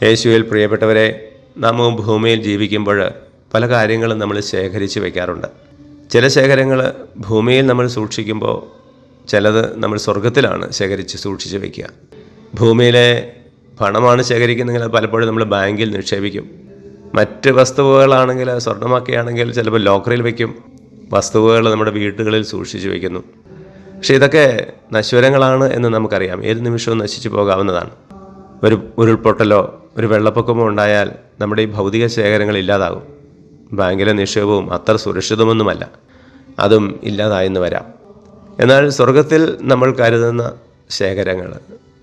യേശുവിൽ പ്രിയപ്പെട്ടവരെ, നാം ഭൂമിയിൽ ജീവിക്കുമ്പോൾ പല കാര്യങ്ങളും നമ്മൾ ശേഖരിച്ച് വയ്ക്കാറുണ്ട്. ചില ശേഖരങ്ങൾ ഭൂമിയിൽ നമ്മൾ സൂക്ഷിക്കുമ്പോൾ ചിലത് നമ്മൾ സ്വർഗത്തിലാണ് ശേഖരിച്ച് സൂക്ഷിച്ച് വയ്ക്കുക. ഭൂമിയിലെ പണമാണ് ശേഖരിക്കുന്നതെങ്കിൽ അത് പലപ്പോഴും നമ്മൾ ബാങ്കിൽ നിക്ഷേപിക്കും. മറ്റ് വസ്തുവകളാണെങ്കിൽ, സ്വർണ്ണമൊക്കെയാണെങ്കിൽ ചിലപ്പോൾ ലോക്കറിൽ വയ്ക്കും. വസ്തുവകൾ നമ്മുടെ വീടുകളിൽ സൂക്ഷിച്ച് വയ്ക്കുന്നു. പക്ഷേ ഇതൊക്കെ നശ്വരങ്ങളാണ് എന്ന് നമുക്കറിയാം. ഏത് നിമിഷവും നശിച്ചു പോകാവുന്നതാണ്. ഒരു ഉരുൾപൊട്ടലോ ഒരു വെള്ളപ്പൊക്കമോ ഉണ്ടായാൽ നമ്മുടെ ഈ ഭൗതിക ശേഖരങ്ങൾ ഇല്ലാതാകും. ബാങ്കിലെ നിക്ഷേപവും അത്ര സുരക്ഷിതമൊന്നുമല്ല, അതും ഇല്ലാതായെന്ന് വരാം. എന്നാൽ സ്വർഗത്തിൽ നമ്മൾ കരുതുന്ന ശേഖരങ്ങൾ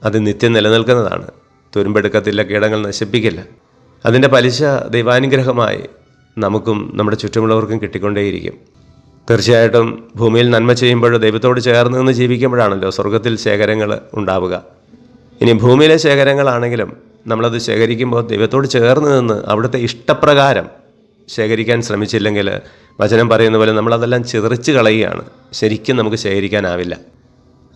അത് നിത്യം നിലനിൽക്കുന്നതാണ്. തുരുമ്പെടുക്കത്തില്ല, കീടങ്ങൾ നശിപ്പിക്കില്ല. അതിൻ്റെ പലിശ ദൈവാനുഗ്രഹമായി നമുക്കും നമ്മുടെ ചുറ്റുമുള്ളവർക്കും കിട്ടിക്കൊണ്ടേയിരിക്കും. തീർച്ചയായിട്ടും ഭൂമിയിൽ നന്മ ചെയ്യുമ്പോൾ ദൈവത്തോട് ചേർന്ന് നിന്ന് ജീവിക്കുമ്പോഴാണല്ലോ സ്വർഗത്തിൽ ശേഖരങ്ങൾ ഉണ്ടാവുക. ഇനി ഭൂമിയിലെ ശേഖരങ്ങളാണെങ്കിലും നമ്മളത് ശേഖരിക്കുമ്പോൾ ദൈവത്തോട് ചേർന്ന് നിന്ന് അവിടുത്തെ ഇഷ്ടപ്രകാരം ശേഖരിക്കാൻ ശ്രമിച്ചില്ലെങ്കിൽ, വചനം പറയുന്ന പോലെ നമ്മളതെല്ലാം ചിതറിച്ച് കളയുകയാണ്. ശരിക്കും നമുക്ക് ശേഖരിക്കാനാവില്ല.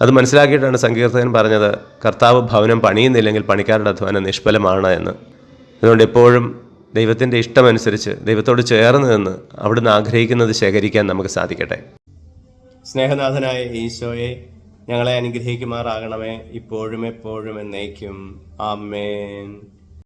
അത് മനസ്സിലാക്കിയിട്ടാണ് സങ്കീർത്തകൻ പറഞ്ഞത്, കർത്താവ് ഭവനം പണിയുന്നില്ലെങ്കിൽ പണിക്കാരുടെ അധ്വാനം നിഷ്ഫലമാണ് എന്ന്. അതുകൊണ്ട് എപ്പോഴും ദൈവത്തിൻ്റെ ഇഷ്ടമനുസരിച്ച് ദൈവത്തോട് ചേർന്ന് നിന്ന് അവിടുന്ന് ആഗ്രഹിക്കുന്നത് ശേഖരിക്കാൻ നമുക്ക് സാധിക്കട്ടെ. സ്നേഹനാഥനായ ഈശോയെ, ഞങ്ങളെ അനുഗ്രഹിക്കുമാറാകണമേ, ഇപ്പോഴും എപ്പോഴും എന്നേക്കും. ആമേൻ.